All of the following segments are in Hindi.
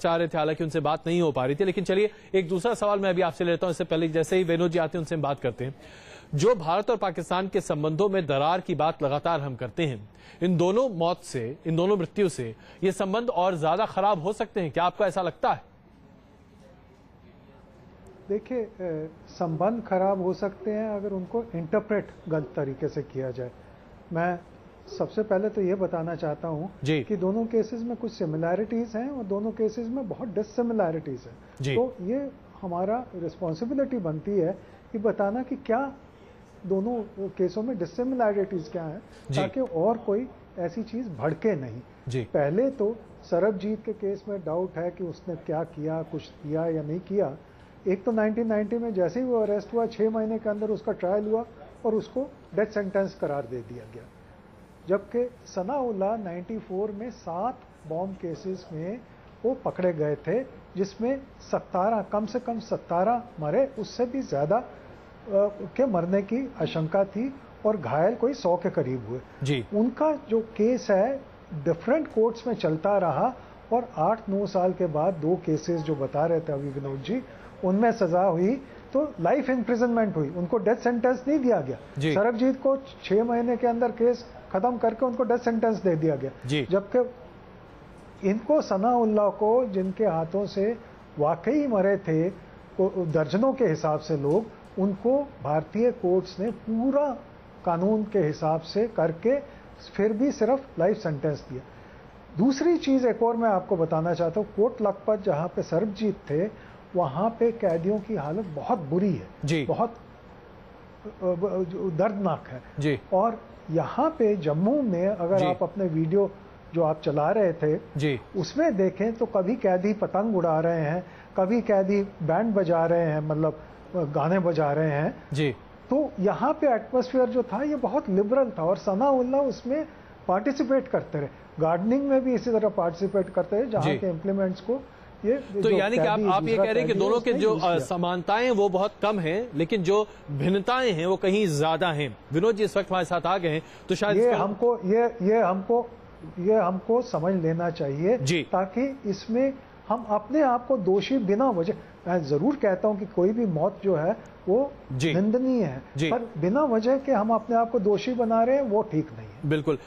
चाह रहे थे, हालांकि उनसे बात नहीं हो पा रही थी। लेकिन चलिए एक दूसरा सवाल मैं अभी आपसे लेता हूं। इससे पहले जैसे ही वेणु जी आते हैं उनसे हम बात करते हैं। जो भारत और पाकिस्तान के संबंधों में दरार की बात लगातार हम करते हैं, इन दोनों मौत से, इन दोनों मृत्यु से ये संबंध और ज्यादा खराब हो सकते हैं, क्या आपको ऐसा लगता है? देखिए, संबंध खराब हो सकते हैं अगर उनको इंटरप्रेट गलत तरीके से किया जाए। मैं सबसे पहले तो ये बताना चाहता हूँ कि दोनों केसेस में कुछ सिमिलैरिटीज हैं और दोनों केसेस में बहुत डिससिमिलैरिटीज हैं। तो ये हमारा रिस्पॉन्सिबिलिटी बनती है कि बताना कि क्या दोनों केसों में डिससिमिलैरिटीज क्या हैं, ताकि और कोई ऐसी चीज भड़के नहीं। पहले तो सरबजीत के केस में डाउट है कि उसने क्या किया, कुछ किया या नहीं किया। एक तो 1990 में जैसे ही वो अरेस्ट हुआ 6 महीने के अंदर उसका ट्रायल हुआ और उसको डेथ सेंटेंस करार दे दिया गया। जबकि सनाउल्लाह 94 में 7 बॉम्ब केसेस में वो पकड़े गए थे, जिसमें 17 कम से कम 17 मरे, उससे भी ज्यादा के मरने की आशंका थी और घायल कोई 100 के करीब हुए। उनका जो केस है डिफरेंट कोर्ट्स में चलता रहा और 8-9 साल के बाद 2 केसेस जो बता रहे थे अभी विनोद जी, उनमें सजा हुई तो लाइफ इम्प्रिजनमेंट हुई, उनको डेथ सेंटेंस नहीं दिया गया। सरबजीत को 6 महीने के अंदर केस खत्म करके उनको डेथ सेंटेंस दे दिया गया, जबकि इनको सनाउल्लाह को, जिनके हाथों से वाकई मरे थे दर्जनों के हिसाब से लोग, उनको भारतीय कोर्ट्स ने पूरा कानून के हिसाब से करके फिर भी सिर्फ लाइफ सेंटेंस दिया। दूसरी चीज एक और मैं आपको बताना चाहता हूँ, कोट लखपत जहाँ पे सरबजीत थे वहां पे कैदियों की हालत बहुत बुरी है, बहुत दर्दनाक है। और यहाँ पे जम्मू में अगर आप अपने वीडियो जो आप चला रहे थे उसमें देखें तो कभी कैदी पतंग उड़ा रहे हैं, कभी कैदी बैंड बजा रहे हैं, मतलब गाने बजा रहे हैं। तो यहाँ पे एटमॉस्फेयर जो था ये बहुत लिबरल था और सनाउल्लाह उसमें पार्टिसिपेट करते रहे। गार्डनिंग में भी इसी तरह पार्टिसिपेट करते रहे, जहाँ के इम्प्लीमेंट्स को तो यानी कि आप ये कह रहे हैं कि दोनों के जो समानताएं हैं वो बहुत कम हैं, लेकिन जो भिन्नताएं हैं वो कहीं ज्यादा हैं। विनोद जी इस वक्त हमारे साथ आ गए हैं, तो शायद ये हमको समझ लेना चाहिए ताकि इसमें हम अपने आप को दोषी बिना वजह, मैं जरूर कहता हूं कि कोई भी मौत जो है वो निंदनीय है, पर बिना वजह के हम अपने आप को दोषी बना रहे हैं वो ठीक नहीं है। बिल्कुल।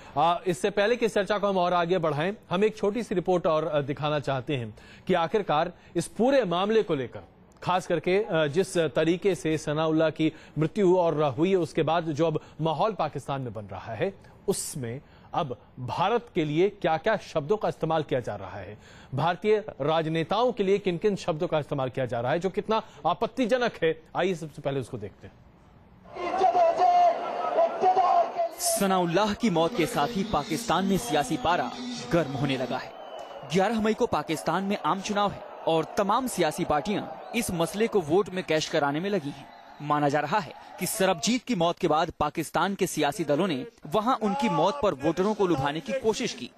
इससे पहले कि इस चर्चा को हम और आगे बढ़ाएं, हम एक छोटी सी रिपोर्ट और दिखाना चाहते हैं कि आखिरकार इस पूरे मामले को लेकर, खास करके जिस तरीके से सनाउल्लाह की मृत्यु और हुई है उसके बाद जो अब माहौल पाकिस्तान में बन रहा है, उसमें अब भारत के लिए क्या क्या शब्दों का इस्तेमाल किया जा रहा है, भारतीय राजनेताओं के लिए किन किन शब्दों का इस्तेमाल किया जा रहा है जो कितना आपत्तिजनक है। आइए सबसे पहले उसको देखते हैं। सनाउल्लाह की मौत के साथ ही पाकिस्तान में सियासी पारा गर्म होने लगा है। 11 मई को पाकिस्तान में आम चुनाव है और तमाम सियासी पार्टियां इस मसले को वोट में कैश कराने में लगी हैं। माना जा रहा है कि सरबजीत की मौत के बाद पाकिस्तान के सियासी दलों ने वहां उनकी मौत पर वोटरों को लुभाने की कोशिश की,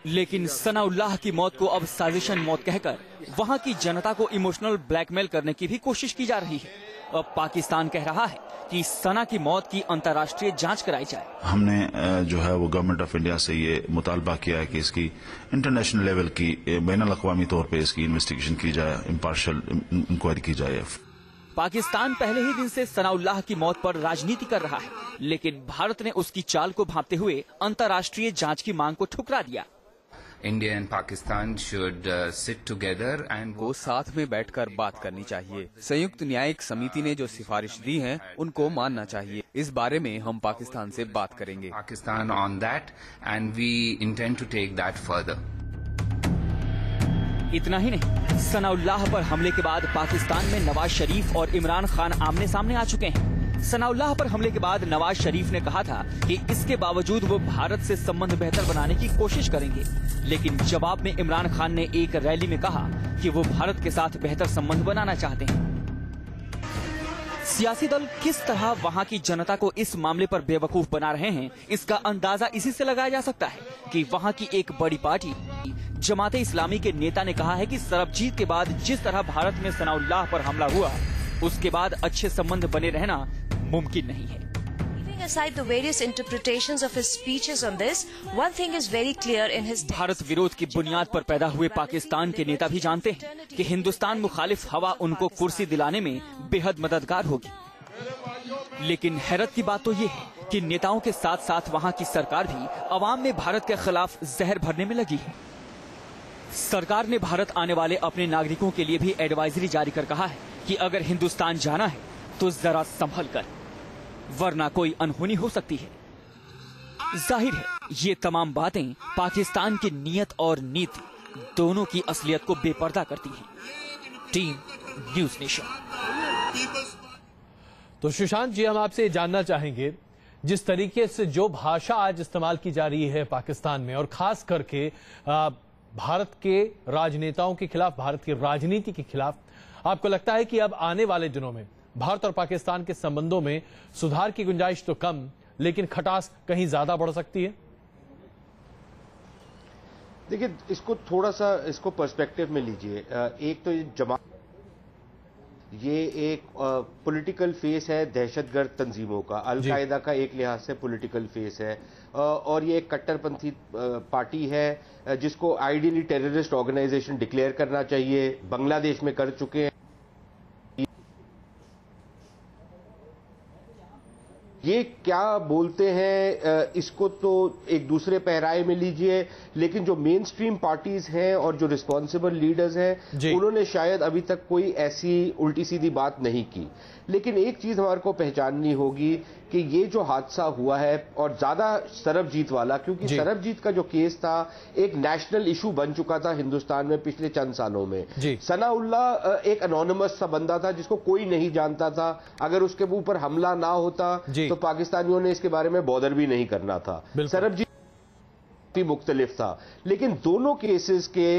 लेकिन सनाउल्लाह की मौत को अब साजिशन मौत कहकर वहां की जनता को इमोशनल ब्लैकमेल करने की भी कोशिश की जा रही है। अब पाकिस्तान कह रहा है कि सना की मौत की अंतर्राष्ट्रीय जांच कराई जाए। हमने जो है वो गवर्नमेंट ऑफ इंडिया से ये मुतालबा किया है कि इसकी इंटरनेशनल लेवल की, बैनुल अक़वामी तौर पे इसकी इन्वेस्टिगेशन की जाए, इम्पार्शियल इंक्वायरी की जाए। पाकिस्तान पहले ही दिन से सनाउल्लाह की मौत पर राजनीति कर रहा है, लेकिन भारत ने उसकी चाल को भांपते हुए अंतर्राष्ट्रीय जांच की मांग को ठुकरा दिया। India and Pakistan should sit together and को साथ में बैठकर बात करनी चाहिए। संयुक्त न्यायिक समिति ने जो सिफारिश दी है उनको मानना चाहिए। इस बारे में हम पाकिस्तान से बात करेंगे। Pakistan on that and we intend to take that further. इतना ही नहीं, सनाउल्लाह पर हमले के बाद पाकिस्तान में नवाज शरीफ और इमरान खान आमने सामने आ चुके हैं। सनाउल्लाह पर हमले के बाद नवाज शरीफ ने कहा था कि इसके बावजूद वो भारत से संबंध बेहतर बनाने की कोशिश करेंगे, लेकिन जवाब में इमरान खान ने एक रैली में कहा कि वो भारत के साथ बेहतर संबंध बनाना चाहते हैं। सियासी दल किस तरह वहां की जनता को इस मामले पर बेवकूफ बना रहे हैं, इसका अंदाजा इसी से लगाया जा सकता है कि वहां की एक बड़ी पार्टी जमाते इस्लामी के नेता ने कहा है कि सरबजीत के बाद जिस तरह भारत में सनाउल्लाह पर हमला हुआ, उसके बाद अच्छे संबंध बने रहना मुमकिन नहीं है। aside the various interpretations of his speeches on this, one thing is very clear in his text. Bharat विरोध की बुनियाद पर पैदा हुए पाकिस्तान के नेता भी जानते हैं कि हिंदुस्तान मुखालिफ हवा उनको कुर्सी दिलाने में बेहद मददगार होगी। लेकिन हैरत की बात तो ये है कि नेताओं के साथ साथ वहाँ की सरकार भी अवाम में भारत के खिलाफ जहर भरने में लगी है। सरकार ने भारत आने वाले अपने नागरिकों के लिए भी एडवाइजरी जारी कर कहा है कि अगर हिंदुस्तान जाना है तो जरा संभल कर, वरना कोई अनहोनी हो सकती है। जाहिर है ये तमाम बातें पाकिस्तान की नीयत और नीति दोनों की असलियत को बेपर्दा करती हैं। Team news nation. तो सुशांत जी, हम आपसे जानना चाहेंगे, जिस तरीके से जो भाषा आज इस्तेमाल की जा रही है पाकिस्तान में, और खास करके भारत के राजनेताओं के खिलाफ, भारत की राजनीति के खिलाफ, आपको लगता है कि अब आने वाले दिनों में भारत और पाकिस्तान के संबंधों में सुधार की गुंजाइश तो कम, लेकिन खटास कहीं ज्यादा बढ़ सकती है? देखिए, इसको थोड़ा सा इसको पर्सपेक्टिव में लीजिए। एक तो ये एक पॉलिटिकल फेस है दहशतगर्द तंजीमों का, अलकायदा का एक लिहाज से पॉलिटिकल फेस है, और ये एक कट्टरपंथी पार्टी है जिसको आइडियली टेररिस्ट ऑर्गेनाइजेशन डिक्लेयर करना चाहिए, बांग्लादेश में कर चुके हैं। ये क्या बोलते हैं इसको तो एक दूसरे पहराए में लीजिए, लेकिन जो मेन स्ट्रीम पार्टीज हैं और जो रिस्पॉन्सिबल लीडर्स हैं उन्होंने शायद अभी तक कोई ऐसी उल्टी सीधी बात नहीं की। लेकिन एक चीज हमारे को पहचाननी होगी कि ये जो हादसा हुआ है, और ज्यादा सरबजीत वाला, क्योंकि सरबजीत का जो केस था एक नेशनल इशू बन चुका था हिंदुस्तान में पिछले चंद सालों में। सनाउल्लाह एक अनोनिमस सा बंदा था जिसको कोई नहीं जानता था, अगर उसके ऊपर हमला ना होता तो पाकिस्तानियों ने इसके बारे में बॉदर भी नहीं करना था। सरबजीत भी मुख्तलिफ था, लेकिन दोनों केसेस के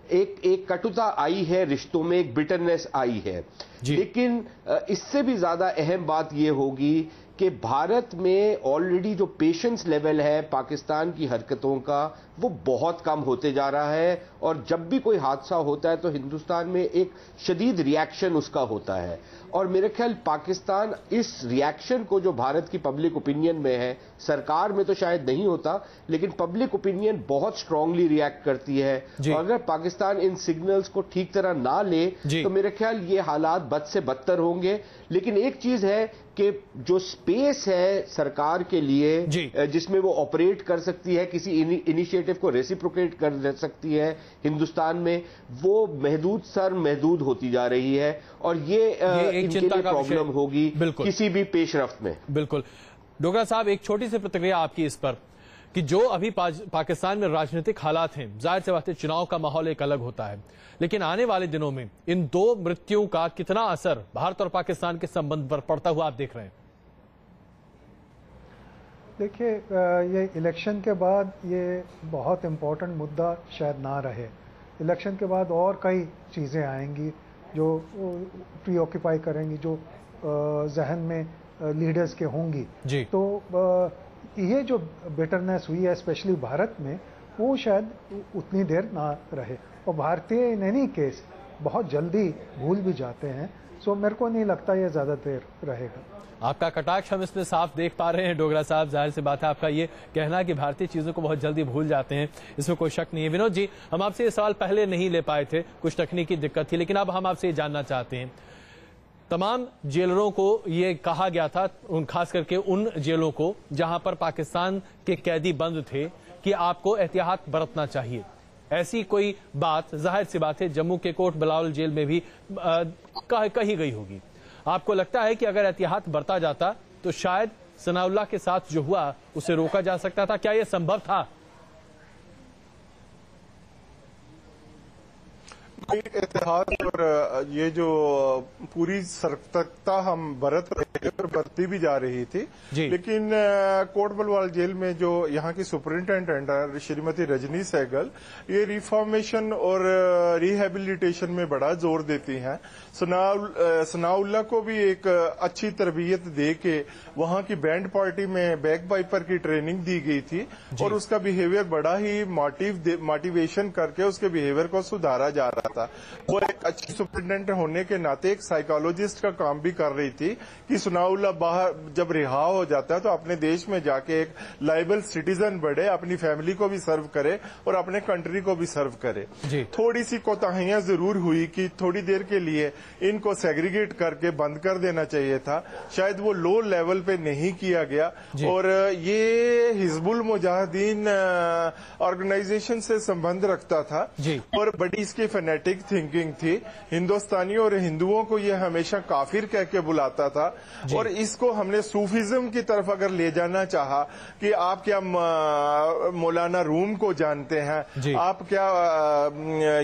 एक कटुता आई है रिश्तों में, एक बिटरनेस आई है। लेकिन इससे भी ज्यादा अहम बात यह होगी कि भारत में ऑलरेडी जो पेशेंस लेवल है पाकिस्तान की हरकतों का वो बहुत कम होते जा रहा है, और जब भी कोई हादसा होता है तो हिंदुस्तान में एक शदीद रिएक्शन उसका होता है। और मेरे ख्याल पाकिस्तान इस रिएक्शन को जो भारत की पब्लिक ओपिनियन में है, सरकार में तो शायद नहीं होता, लेकिन पब्लिक ओपिनियन बहुत स्ट्रांगली रिएक्ट करती है। और अगर पाकिस्तान इन सिग्नल्स को ठीक तरह ना ले तो मेरे ख्याल ये हालात बद से बदतर होंगे। लेकिन एक चीज है कि जो स्पेस है सरकार के लिए जिसमें वो ऑपरेट कर सकती है, किसी इनिशिएटिव को रेसिप्रोकेट कर सकती है हिंदुस्तान में, वो महदूद होती जा रही है, और ये इनके लिए प्रॉब्लम होगी किसी भी पेशरफ्त में। बिल्कुल। डोगरा साहब, एक छोटी सी प्रतिक्रिया आपकी इस पर कि जो अभी पाकिस्तान में राजनीतिक हालात हैं, जाहिर सी बात है चुनाव का माहौल एक अलग होता है, लेकिन आने वाले दिनों में इन दो मृत्युओं का कितना असर भारत और पाकिस्तान के संबंध पर पड़ता हुआ आप देख रहे हैं? देखिए, ये इलेक्शन के बाद ये बहुत इम्पोर्टेंट मुद्दा शायद ना रहे। इलेक्शन के बाद और कई चीज़ें आएंगी जो प्रीऑक्यूपाई करेंगी, जो जहन में लीडर्स के होंगी। तो ये जो बिटरनेस हुई है स्पेशली भारत में, वो शायद उतनी देर ना रहे, और भारतीय इन एनी केस बहुत जल्दी भूल भी जाते हैं। सो मेरे को नहीं लगता ये ज़्यादा देर रहेगा। आपका कटाक्ष हम इसमें साफ देख पा रहे हैं डोगरा साहब। जाहिर सी बात है आपका ये कहना कि भारतीय चीजों को बहुत जल्दी भूल जाते हैं, इसमें कोई शक नहीं है। विनोद जी, हम आपसे ये सवाल पहले नहीं ले पाए थे, कुछ तकनीकी दिक्कत थी, लेकिन अब हम आपसे ये जानना चाहते हैं, तमाम जेलरों को ये कहा गया था, खास करके उन जेलों को जहां पर पाकिस्तान के कैदी बंद थे, कि आपको एहतियात बरतना चाहिए। ऐसी कोई बात जाहिर सी बात है जम्मू के कोट बिलावल जेल में भी कही गई होगी। आपको लगता है कि अगर एहतियात बरता जाता तो शायद सनाउल्लाह के साथ जो हुआ उसे रोका जा सकता था? क्या यह संभव था? एहतियात और ये जो पूरी सतर्कता हम बरत रहे और बरती भी जा रही थी, लेकिन कोट बलवाल जेल में जो यहाँ की सुपरिंटेंडेंट श्रीमती रजनी सहगल ये रिफॉर्मेशन और रिहेबिलिटेशन में बड़ा जोर देती हैं। सनाउल्लाह को भी एक अच्छी तरबियत दे के वहाँ की बैंड पार्टी में बैक वाइपर की ट्रेनिंग दी गई थी, और उसका बिहेवियर बड़ा ही मोटिवेशन करके उसके बिहेवियर को सुधारा जा रहा था। वो एक अच्छी सुपरिटेंडेंट होने के नाते एक साइकोलॉजिस्ट का काम भी कर रही थी कि सनाउल्लाह हिजबुल्लाह बाहर जब रिहा हो जाता है तो अपने देश में जाके एक लाइबल सिटीजन बने, अपनी फैमिली को भी सर्व करे और अपने कंट्री को भी सर्व करे। थोड़ी सी कोताहियां जरूर हुई कि थोड़ी देर के लिए इनको सेग्रीगेट करके बंद कर देना चाहिए था, शायद वो लो लेवल पे नहीं किया गया। और ये हिजबुल मुजाहिदीन ऑर्गेनाइजेशन से संबंध रखता था और बड़ी इसकी फैनेटिक थिंकिंग थी। हिंदुस्तानियों और हिंदुओं को ये हमेशा काफिर कह के बुलाता था और इसको हमने सूफिज्म की तरफ अगर ले जाना चाहा कि आप क्या मौलाना रूम को जानते हैं, आप क्या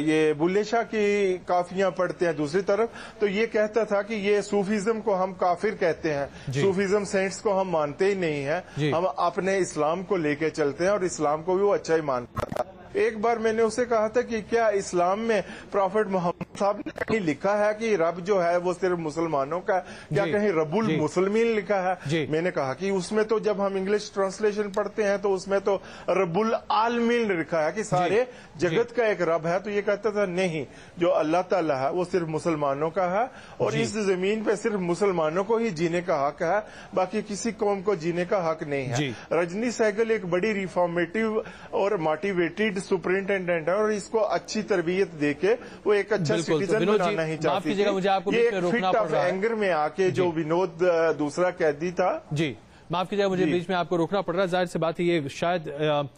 ये बुल्ले शाह की काफियां पढ़ते हैं दूसरी तरफ, तो ये कहता था कि ये सूफिज्म को हम काफिर कहते हैं, सूफिज्म सेंट्स को हम मानते ही नहीं है, हम अपने इस्लाम को लेके चलते हैं और इस्लाम को भी वो अच्छा ही मानता था। एक बार मैंने उसे कहा था कि क्या इस्लाम में प्रॉफिट मोहम्मद साहब ने कहीं लिखा है कि रब जो है वो सिर्फ मुसलमानों का, क्या कहीं रब्बुल मुसलमीन लिखा है? मैंने कहा कि उसमें तो जब हम इंग्लिश ट्रांसलेशन पढ़ते हैं तो उसमें तो रब्बुल आलमीन लिखा है कि सारे जगत का एक रब है। तो ये कहता था नहीं, जो अल्लाह ताला है वो सिर्फ मुसलमानों का है और इस जमीन पे सिर्फ मुसलमानों को ही जीने का हक है, बाकी किसी कौम को जीने का हक नहीं है। रजनी सहगल एक बड़ी रिफॉर्मेटिव और मोटिवेटेड सुपरिंटेंडेंट है और इसको अच्छी तरबियत देके वो एक अच्छा सिटीजन बनाना ही चाहती थी। ये एक फिट ऑफ एंगर में आके जो विनोद दूसरा कैदी था। जी माफ कीजिएगा, मुझे बीच में आपको रोकना पड़ रहा है। जाहिर सी बात है ये शायद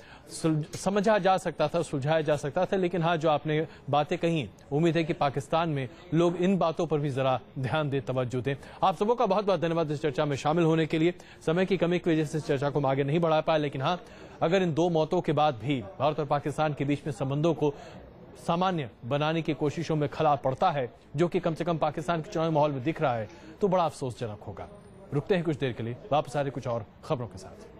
समझा जा सकता था, सुलझाया जा सकता था, लेकिन हाँ जो आपने बातें कही, उम्मीद है कि पाकिस्तान में लोग इन बातों पर भी जरा ध्यान दे, तवज्जो दें। आप सबों का बहुत बहुत धन्यवाद इस चर्चा में शामिल होने के लिए। समय की कमी की वजह से इस चर्चा को हम आगे नहीं बढ़ा पाए, लेकिन हाँ अगर इन दो मौतों के बाद भी भारत और पाकिस्तान के बीच में संबंधों को सामान्य बनाने की कोशिशों में खला पड़ता है, जो कि कम से कम पाकिस्तान के चुनावी माहौल में दिख रहा है, तो बड़ा अफसोसजनक होगा। रुकते हैं कुछ देर के लिए, वापस आ रहे कुछ और खबरों के साथ।